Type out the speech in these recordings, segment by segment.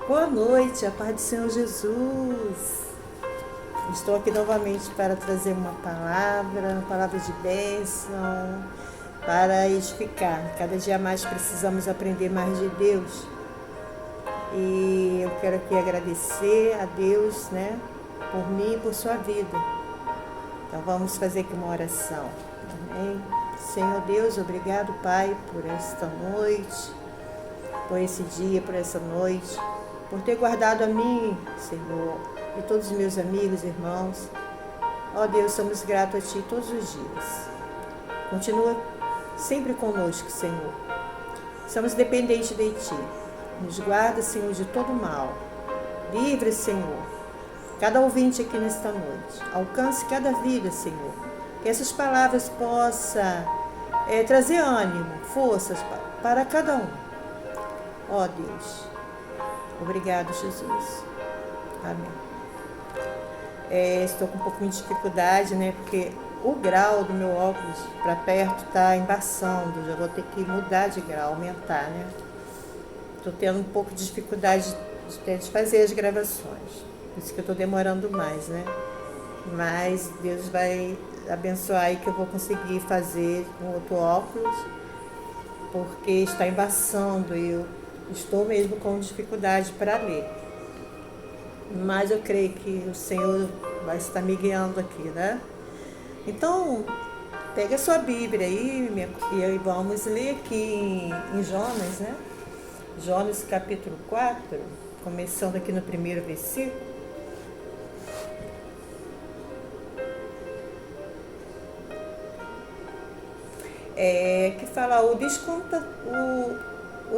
Boa noite, a paz do Senhor Jesus. Estou aqui novamente para trazer uma palavra de bênção, para edificar. Cada dia mais precisamos aprender mais de Deus. E eu quero aqui agradecer a Deus, por mim e por sua vida. Então vamos fazer aqui uma oração. Amém? Senhor Deus, obrigado, Pai, por esta noite, por esse dia, por essa noite, por ter guardado a mim, Senhor, e todos os meus amigos e irmãos. Ó Deus, somos gratos a Ti todos os dias. Continua sempre conosco, Senhor. Somos dependentes de Ti. Nos guarda, Senhor, de todo mal. Livre, Senhor, cada ouvinte aqui nesta noite. Alcance cada vida, Senhor. Que essas palavras possam trazer ânimo, forças para cada um. Ó Deus, obrigado, Jesus. Amém. Estou com um pouquinho de dificuldade, porque o grau do meu óculos para perto está embaçando. Já vou ter que mudar de grau, aumentar, Estou tendo um pouco de dificuldade de fazer as gravações. Por isso que eu estou demorando mais, Mas Deus vai abençoar aí que eu vou conseguir fazer um outro óculos, porque está embaçando e eu estou mesmo com dificuldade para ler. Mas eu creio que o Senhor vai estar me guiando aqui, Então, pega a sua Bíblia aí, e vamos ler aqui em Jonas, Jonas capítulo 4, começando aqui no primeiro versículo. Que fala o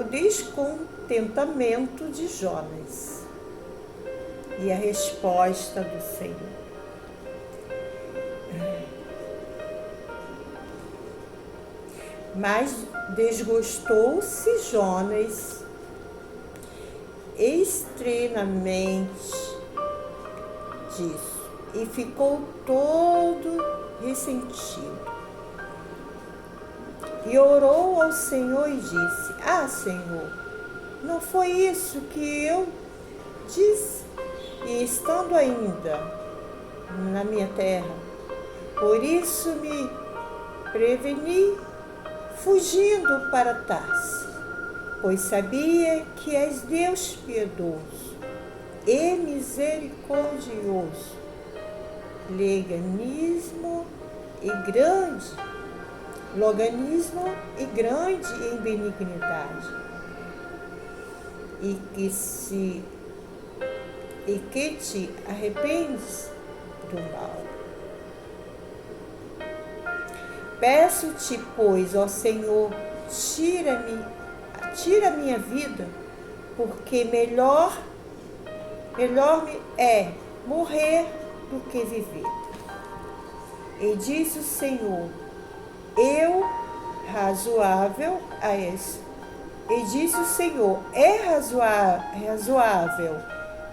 descontentamento de Jonas e a resposta do Senhor. Mas desgostou-se Jonas extremamente disso e ficou todo ressentido. E orou ao Senhor e disse: Senhor, não foi isso que eu disse? E estando ainda na minha terra, por isso me preveni, fugindo para Tarsis, pois sabia que és Deus piedoso e misericordioso, longanimo e grande em benignidade, e que te arrependes do mal. Peço-te, pois, ó Senhor, tira a minha vida, porque melhor me é morrer do que viver. E disse o Senhor: é razoável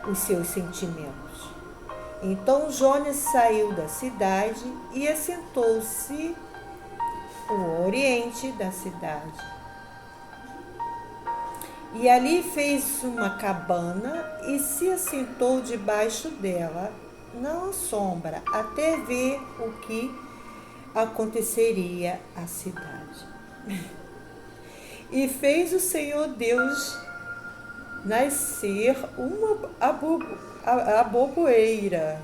os seus sentimentos. Então Jonas saiu da cidade e assentou-se no oriente da cidade. E ali fez uma cabana e se assentou debaixo dela, na sombra, até ver o que aconteceria à cidade. E fez o Senhor Deus nascer uma aboboreira,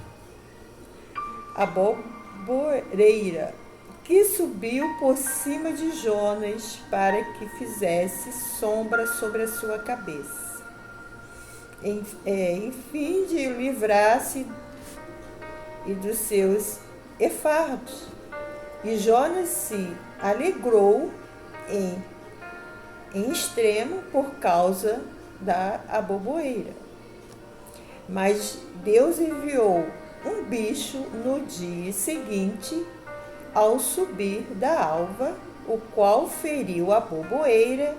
que subiu por cima de Jonas para que fizesse sombra sobre a sua cabeça, em fim de livrar-se dos seus enfardos. E Jonas se alegrou em extremo por causa da aboboreira. Mas Deus enviou um bicho no dia seguinte, ao subir da alva, o qual feriu a aboboreira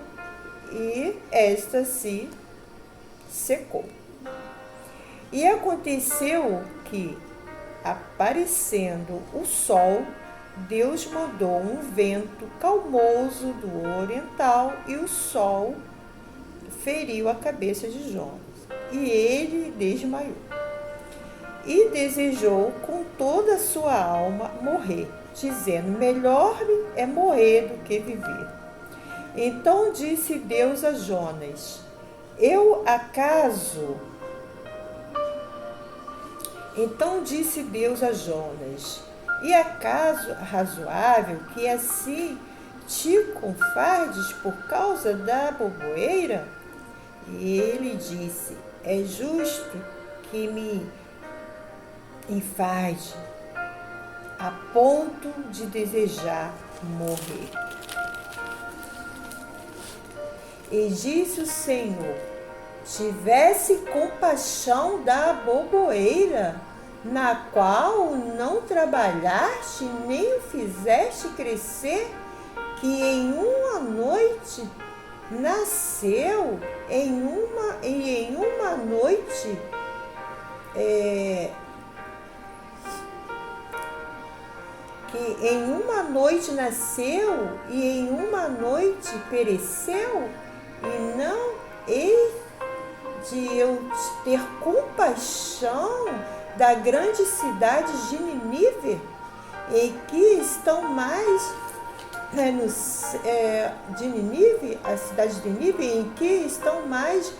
e esta se secou. E aconteceu que, aparecendo o sol, Deus mandou um vento calmoso do oriental e o sol feriu a cabeça de Jonas. e ele desmaiou. E desejou com toda a sua alma morrer, dizendo: melhor é morrer do que viver. Então disse Deus a Jonas: Então disse Deus a Jonas: e acaso razoável que assim te confardes por causa da boboeira? E ele disse: é justo que me enfade a ponto de desejar morrer. E disse o Senhor: tivesse compaixão da boboeira, na qual não trabalhaste nem o fizeste crescer, que em uma noite nasceu, em uma noite que em uma noite nasceu e em uma noite pereceu, e não hei de eu ter compaixão da grande cidade de Nínive, em que estão mais de Nínive, a cidade de Nínive, em que estão mais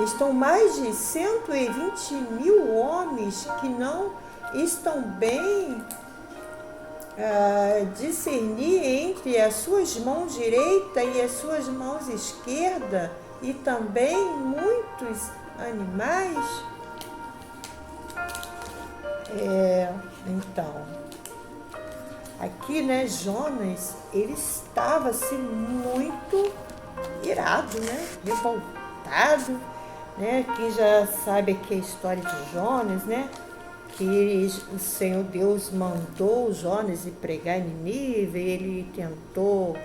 estão mais de 120.000 homens que não estão bem discernir entre as suas mãos direita e as suas mãos esquerda, e também muitos animais. Então, aqui, Jonas, ele estava assim muito irado, revoltado, que já sabe aqui a história de Jonas, que o Senhor Deus mandou Jonas ir pregar em Nínive, ele tentou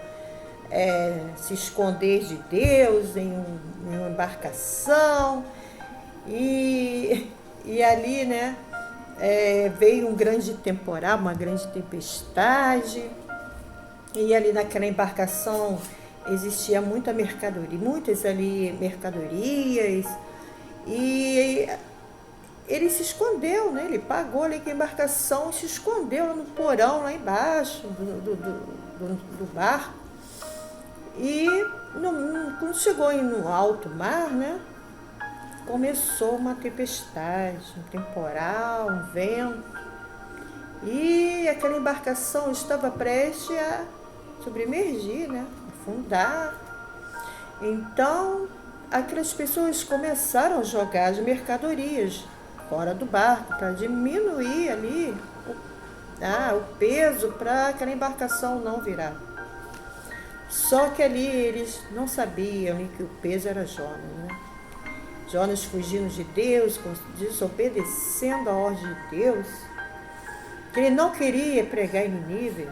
se esconder de Deus em uma embarcação, e ali, veio um grande temporal, uma grande tempestade, e ali naquela embarcação existia muitas mercadorias, e ele se escondeu, ele pagou ali com a embarcação, se escondeu lá no porão, lá embaixo do barco. E quando chegou no alto mar, começou uma tempestade, um temporal, um vento, e aquela embarcação estava prestes a submergir, afundar. Então, aquelas pessoas começaram a jogar as mercadorias fora do barco para diminuir ali o peso para aquela embarcação não virar. Só que ali eles não sabiam que o peso era Jonas, Jonas fugindo de Deus, desobedecendo a ordem de Deus, que ele não queria pregar em Nínive.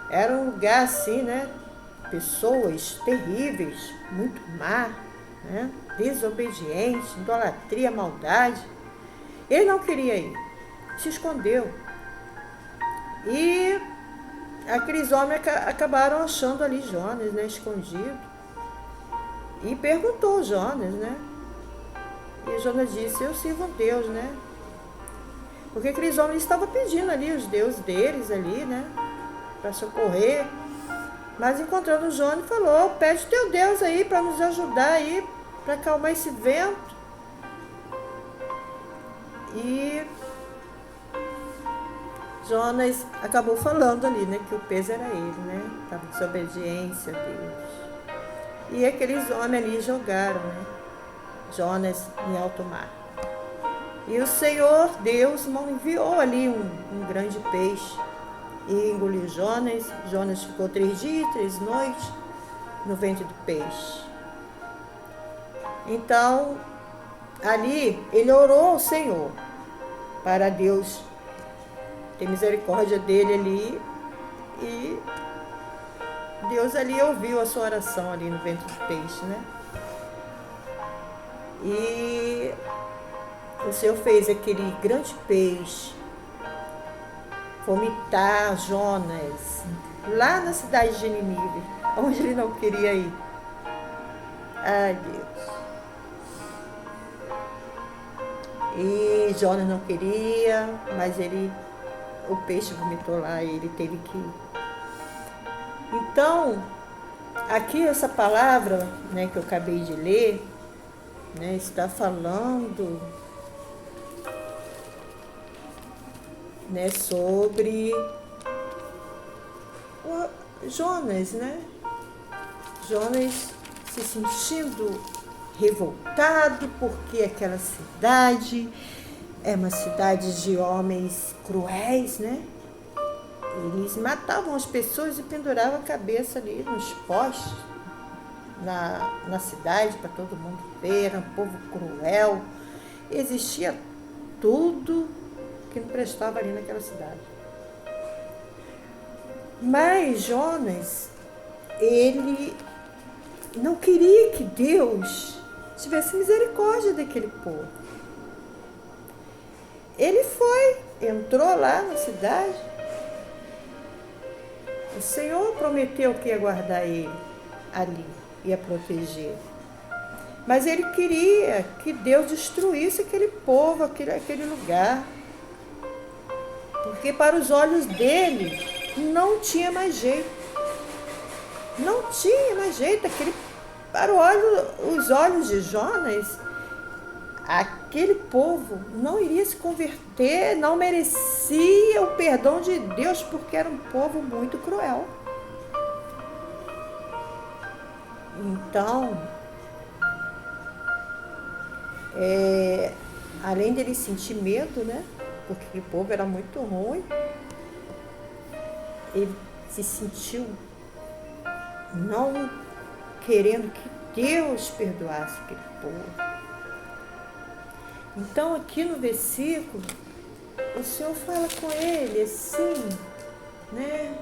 Era um lugar assim, pessoas terríveis, muito má, desobedientes, idolatria, maldade. Ele não queria ir, se escondeu. E aqueles homens acabaram achando ali Jonas, escondido. E perguntou Jonas, E Jonas disse: eu sirvo a Deus, Porque aqueles homens estavam pedindo ali os deuses deles ali, para socorrer. Mas encontrando Jonas, falou: pede teu Deus aí para nos ajudar aí, para acalmar esse vento. E Jonas acabou falando ali, que o peso era ele, estava em desobediência a Deus. E aqueles homens ali jogaram, Jonas em alto mar. E o Senhor Deus enviou ali um grande peixe e engoliu Jonas. Jonas ficou 3 dias, 3 noites no ventre do peixe. Então, ali ele orou ao Senhor para Deus ter misericórdia dele ali, e Deus ali ouviu a sua oração ali no ventre do peixe, E o Senhor fez aquele grande peixe vomitar Jonas lá na cidade de Nínive, onde ele não queria ir. Ai, Deus. E Jonas não queria, mas o peixe vomitou lá e ele teve que ir. Então, aqui essa palavra, né, que eu acabei de ler, né, está falando, né, sobre Jonas, né? Jonas se sentindo revoltado porque aquela cidade é uma cidade de homens cruéis, né? Eles matavam as pessoas e penduravam a cabeça ali nos postes na cidade para todo mundo ver. Era um povo cruel. Existia tudo que não prestava ali naquela cidade. Mas Jonas, ele não queria que Deus tivesse misericórdia daquele povo. Ele entrou lá na cidade. O Senhor prometeu que ia guardar ele ali, ia proteger. Mas ele queria que Deus destruísse aquele povo, aquele lugar. Porque para os olhos dele não tinha mais jeito. Não tinha mais jeito. Para os olhos de Jonas, aquele povo não iria se converter, não merecia o perdão de Deus, porque era um povo muito cruel. Então, além dele sentir medo, né? Porque o povo era muito ruim, ele se sentiu não querendo que Deus perdoasse aquele povo. Então, aqui no versículo, o Senhor fala com ele assim, né?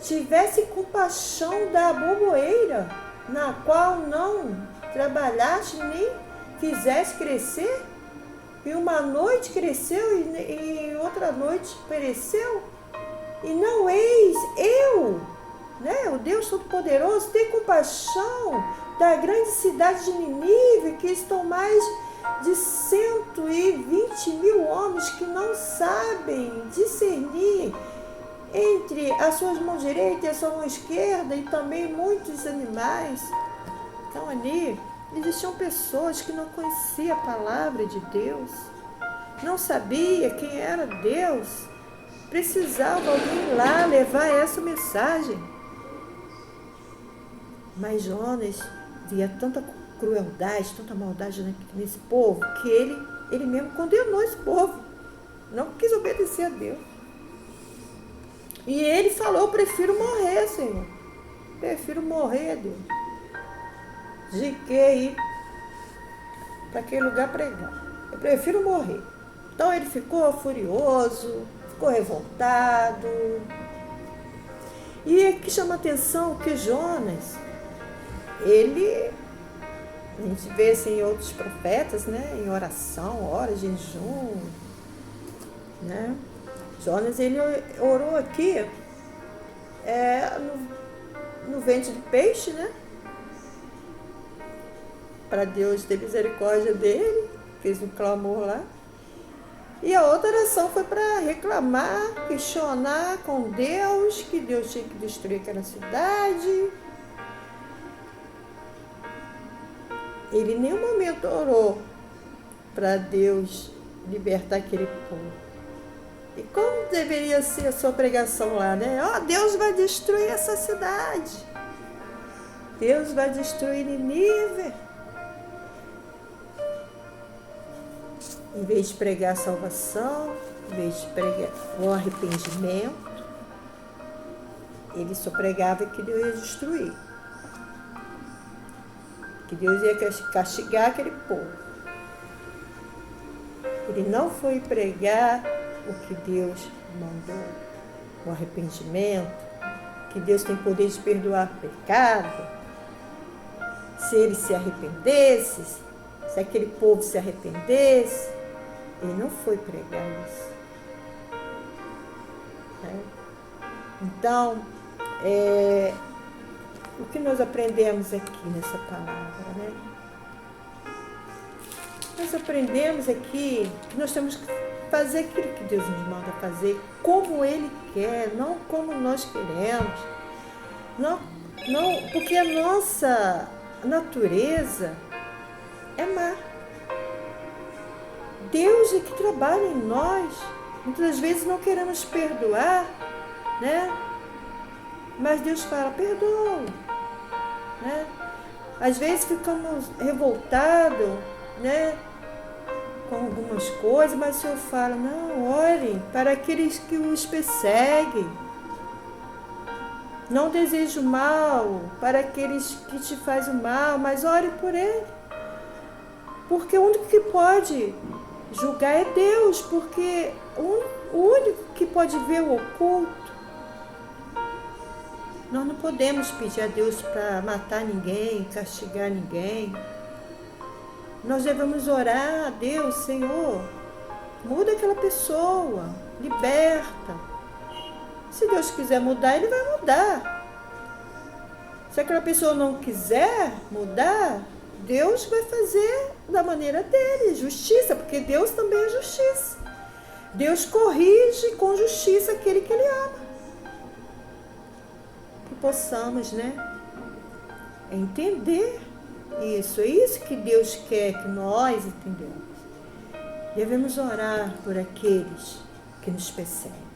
Tivesse compaixão da aboboeira, na qual não trabalhaste nem fizeste crescer, e uma noite cresceu e outra noite pereceu, e não eis eu, né, o Deus Todo-Poderoso, tem compaixão da grande cidade de Nínive, que estão mais de 120 mil homens que não sabem discernir entre as suas mãos direita e a sua mão esquerda, e também muitos animais. Então ali existiam pessoas que não conheciam a palavra de Deus, não sabia quem era Deus, precisava alguém lá levar essa mensagem. Mas Jonas via tanta crueldade, tanta maldade nesse povo, que ele mesmo condenou esse povo, não quis obedecer a Deus. E ele falou: eu prefiro morrer, Senhor, prefiro morrer, Deus, de que ir para aquele lugar pregar. Eu prefiro morrer. Então ele ficou furioso, ficou revoltado. E aqui chama a atenção que Jonas, a gente vê assim em outros profetas, né, em oração, hora, jejum, né? Jonas, ele orou aqui no ventre de peixe, né? Para Deus ter misericórdia dele, fez um clamor lá. E a outra oração foi para reclamar, questionar com Deus, que Deus tinha que destruir aquela cidade. Ele em nenhum momento orou para Deus libertar aquele povo. E como deveria ser a sua pregação lá, né? Deus vai destruir essa cidade. Deus vai destruir Nínive. Em vez de pregar a salvação, em vez de pregar o arrependimento, ele só pregava que Deus ia destruir. Que Deus ia castigar aquele povo. Ele não foi pregar o que Deus mandou, o arrependimento, que Deus tem poder de perdoar o pecado. Se ele se arrependesse, se aquele povo se arrependesse, ele não foi pregar isso. Então, o que nós aprendemos aqui nessa palavra, né? Nós aprendemos aqui que nós temos que fazer aquilo que Deus nos manda fazer, como Ele quer, não como nós queremos. Não, porque a nossa natureza é má. Deus é que trabalha em nós. Muitas vezes não queremos perdoar, né? Mas Deus fala, perdoa, né? Às vezes ficamos revoltados, né? Com algumas coisas, mas o Senhor fala, não, orem para aqueles que os perseguem. Não desejo mal para aqueles que te fazem mal, mas ore por ele. Porque o único que pode julgar é Deus, porque o único que pode ver o oculto. Nós não podemos pedir a Deus para matar ninguém, castigar ninguém. Nós devemos orar a Deus, Senhor, muda aquela pessoa, liberta. Se Deus quiser mudar, Ele vai mudar. Se aquela pessoa não quiser mudar, Deus vai fazer da maneira dele, justiça, porque Deus também é justiça. Deus corrige com justiça aquele que Ele ama. Que possamos, né, entender isso. É isso que Deus quer que nós entendamos. Devemos orar por aqueles que nos perseguem.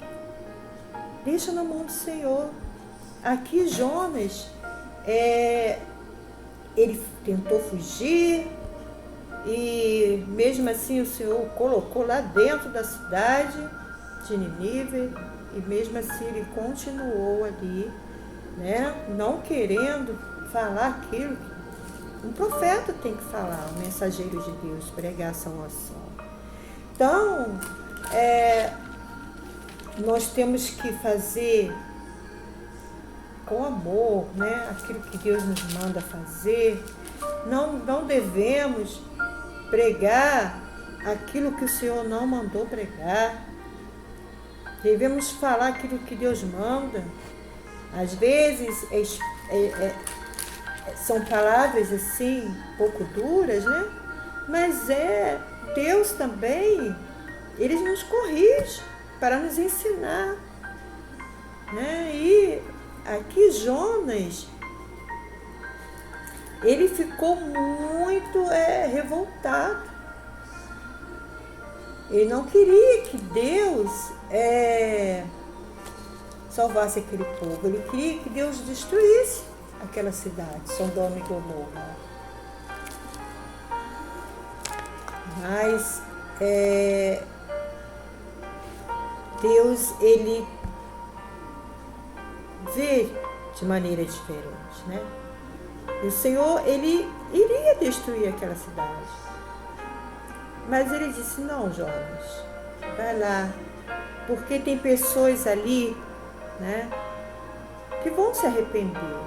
Deixa na mão do Senhor. Aqui Jonas, ele tentou fugir e mesmo assim o Senhor o colocou lá dentro da cidade de Nínive e mesmo assim ele continuou ali, né? Não querendo falar aquilo que um profeta tem que falar, o mensageiro de Deus, pregar a salvação. Então, nós temos que fazer com amor, né? Aquilo que Deus nos manda fazer. Não devemos pregar aquilo que o Senhor não mandou pregar. Devemos falar aquilo que Deus manda. Às vezes são palavras assim, um pouco duras, né? Mas Deus também, Ele nos corrige para nos ensinar, né? E aqui Jonas, ele ficou muito revoltado. Ele não queria que Deus salvasse aquele povo. Ele queria que Deus destruísse aquela cidade, Sodoma e Gomorra. Mas Deus, Ele vê de maneira diferente, né? E o Senhor, Ele iria destruir aquela cidade. Mas Ele disse, não, Jonas, vai lá, porque tem pessoas ali, né, que vão se arrepender.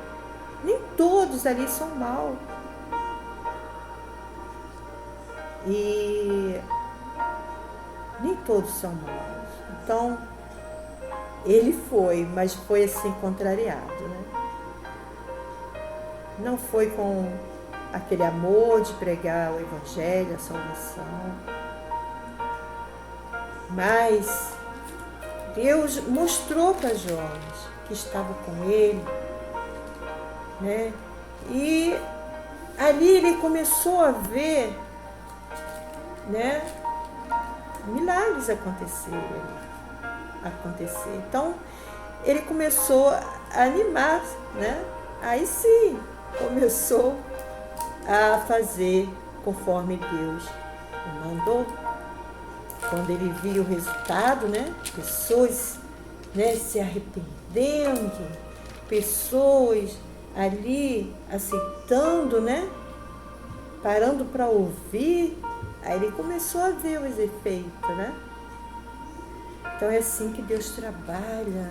Nem todos ali são maus. E nem todos são maus. Então, ele foi, mas foi assim contrariado, né? Não foi com aquele amor de pregar o Evangelho, a salvação. Mas Deus mostrou para Jonas que estava com ele, né? E ali ele começou a ver, né, milagres acontecer. Então, ele começou a animar, né? Aí sim, começou a fazer conforme Deus o mandou. Quando ele viu o resultado, né? Pessoas, né, se arrependendo, pessoas ali aceitando, né? Parando para ouvir, aí ele começou a ver os efeitos, né? Então é assim que Deus trabalha,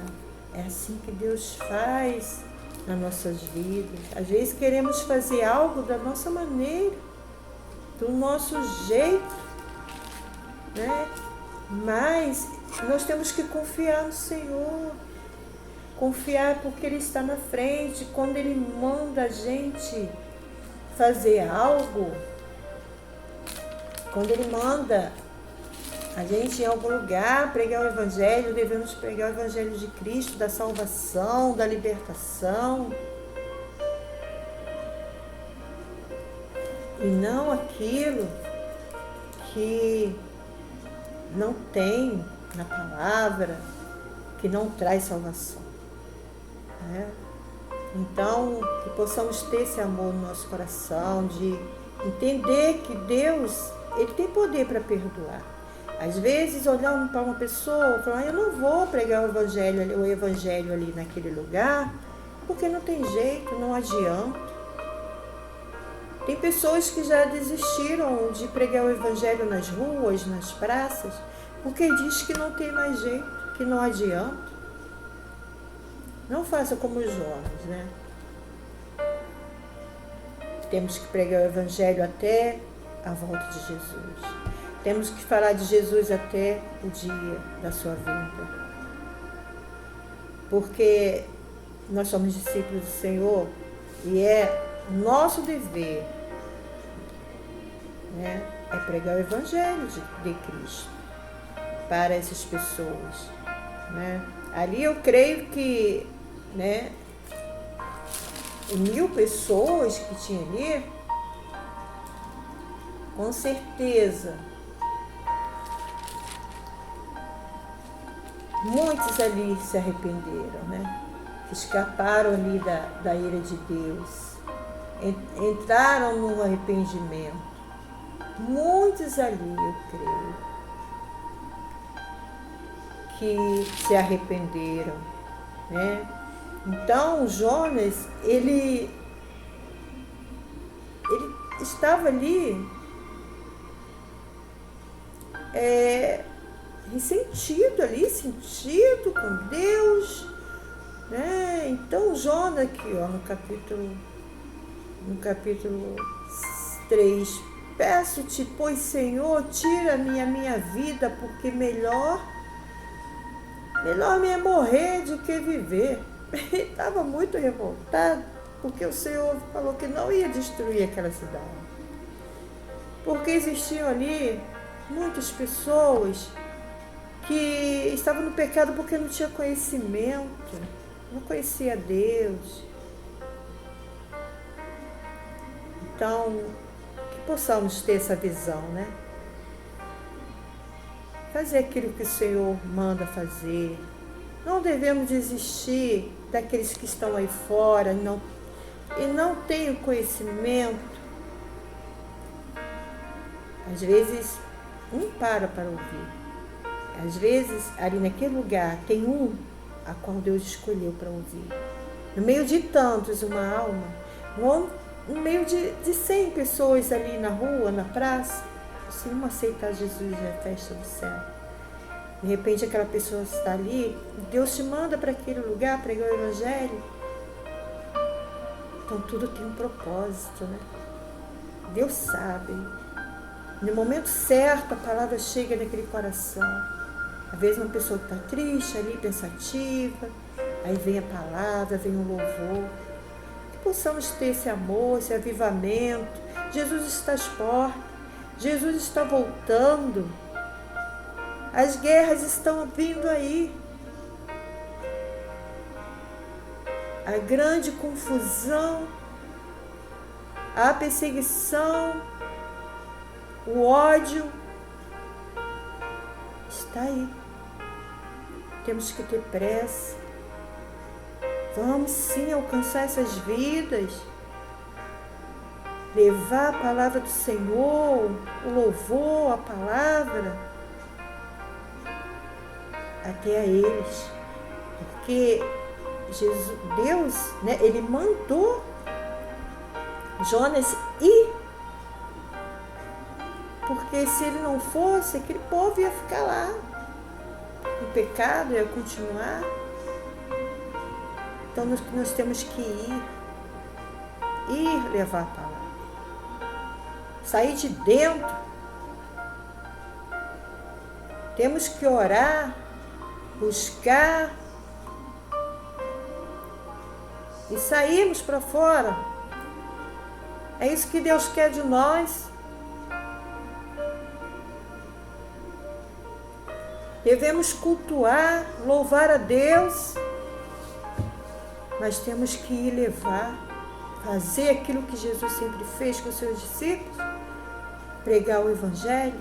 é assim que Deus faz nas nossas vidas. Às vezes queremos fazer algo da nossa maneira, do nosso jeito, né? Mas nós temos que confiar no Senhor. Confiar porque Ele está na frente. Quando Ele manda a gente fazer algo, quando Ele manda a gente em algum lugar pregar o Evangelho, devemos pregar o Evangelho de Cristo, da salvação, da libertação. E não aquilo que não tem na palavra, que não traz salvação. Né? Então, que possamos ter esse amor no nosso coração, de entender que Deus, Ele tem poder para perdoar. Às vezes, olhando para uma pessoa, falando, eu não vou pregar o evangelho ali naquele lugar, porque não tem jeito, não adianta. Tem pessoas que já desistiram de pregar o evangelho nas ruas, nas praças, porque diz que não tem mais jeito, que não adianta. Não faça como os Jonas, né? Temos que pregar o evangelho até a volta de Jesus. Temos que falar de Jesus até o dia da sua vinda. Porque nós somos discípulos do Senhor e é nosso dever, né, é pregar o Evangelho de Cristo para essas pessoas. Né? Ali eu creio que, né, 1000 pessoas que tinha ali, com certeza, muitos ali se arrependeram, né? Escaparam ali da ira de Deus, entraram no arrependimento. Muitos ali, eu creio, que se arrependeram, né? Então, Jonas, ele estava ali ressentido ali, sentido com Deus, né? Então Jonas aqui, ó, no capítulo 3, peço-te, pois Senhor, tira-me a minha vida, porque melhor me é morrer do que viver. Ele estava muito revoltado, porque o Senhor falou que não ia destruir aquela cidade. Porque existiam ali muitas pessoas que estavam no pecado porque não tinha conhecimento, não conhecia Deus. Então, que possamos ter essa visão, né? Fazer aquilo que o Senhor manda fazer. Não devemos desistir daqueles que estão aí fora e não têm o conhecimento. Às vezes, um para ouvir. Às vezes, ali naquele lugar, tem um a qual Deus escolheu para ouvir. No meio de tantos, uma alma. No meio de 100 pessoas ali na rua, na praça, se não aceitar Jesus na festa do céu. De repente, aquela pessoa está ali, Deus te manda para aquele lugar pregar o Evangelho. Então, tudo tem um propósito, né? Deus sabe. No momento certo, a palavra chega naquele coração. Às vezes uma pessoa que está triste ali, pensativa, aí vem a palavra, vem o louvor. Que possamos ter esse amor, esse avivamento. Jesus está às portas, Jesus está voltando. As guerras estão vindo aí. A grande confusão, a perseguição, o ódio está aí. Temos que ter pressa. Vamos sim alcançar essas vidas. Levar a palavra do Senhor, o louvor, a palavra, até a eles. Porque Deus, né, Ele mandou Jonas ir. Porque se ele não fosse, aquele povo ia ficar lá. O pecado ia continuar. Então nós temos que ir levar a palavra. Sair de dentro. Temos que orar, buscar e sairmos para fora. É isso que Deus quer de nós. Devemos cultuar, louvar a Deus, mas temos que ir levar, fazer aquilo que Jesus sempre fez com os seus discípulos, pregar o Evangelho.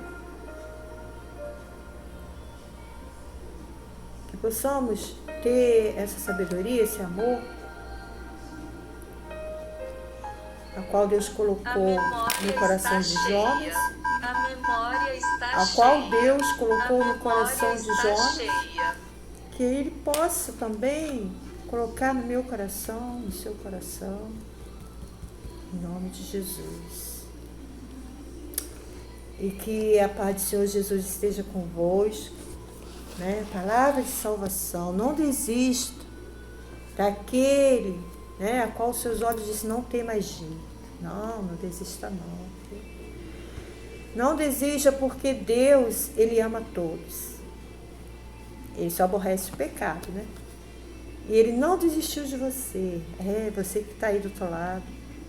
Que possamos ter essa sabedoria, esse amor, a qual Deus colocou no coração dos homens, a qual Deus colocou no coração de Jonas, que Ele possa também colocar no meu coração, no seu coração, em nome de Jesus. E que a paz do Senhor Jesus esteja convosco, né? Palavra de salvação. Não desista daquele, né, a qual os seus olhos dizem não tem mais jeito. Não desista não. Não desista, porque Deus, Ele ama todos. Ele só aborrece o pecado, né? E Ele não desistiu de você. Você que está aí do outro lado.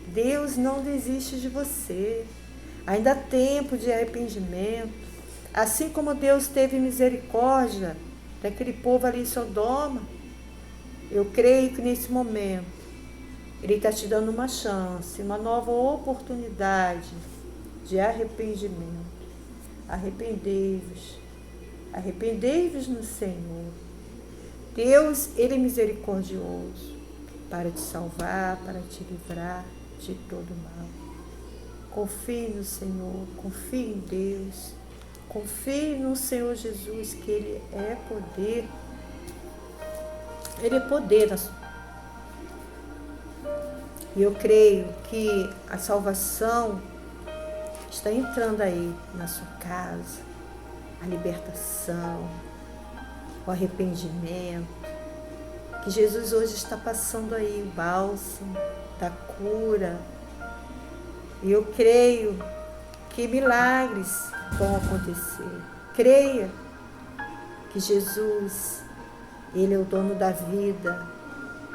Deus não desiste de você. Ainda há tempo de arrependimento. Assim como Deus teve misericórdia daquele povo ali em Sodoma, eu creio que nesse momento Ele está te dando uma chance, uma nova oportunidade de arrependimento. Arrependei-vos. Arrependei-vos no Senhor. Deus, Ele é misericordioso para te salvar, para te livrar de todo mal. Confie no Senhor, confie em Deus, confie no Senhor Jesus, que Ele é poder. Ele é poder. E eu creio que a salvação está entrando aí na sua casa, a libertação, o arrependimento, que Jesus hoje está passando aí o bálsamo da cura. E eu creio que milagres vão acontecer. Creia que Jesus, Ele é o dono da vida,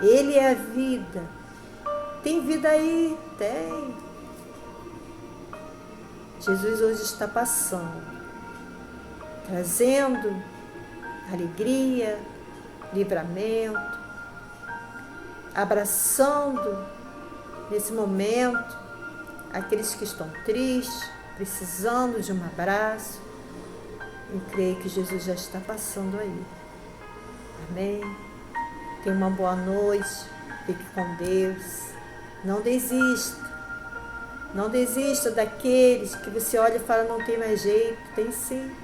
Ele é a vida. Tem vida aí? Tem. Jesus hoje está passando, trazendo alegria, livramento, abraçando nesse momento aqueles que estão tristes, precisando de um abraço. Eu creio que Jesus já está passando aí. Amém? Tenha uma boa noite, fique com Deus. Não desista. Não desista daqueles que você olha e fala, não tem mais jeito. Tem sim.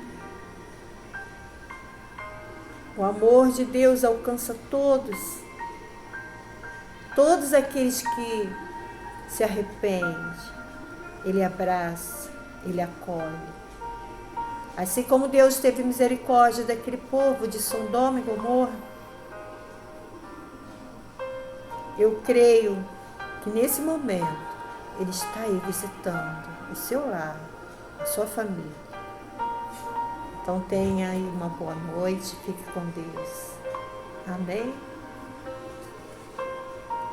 O amor de Deus alcança todos. Todos aqueles que se arrependem. Ele abraça, Ele acolhe. Assim como Deus teve misericórdia daquele povo de Sodoma e Gomorra, eu creio que nesse momento Ele está aí visitando o seu lar, a sua família. Então tenha aí uma boa noite, fique com Deus. Amém?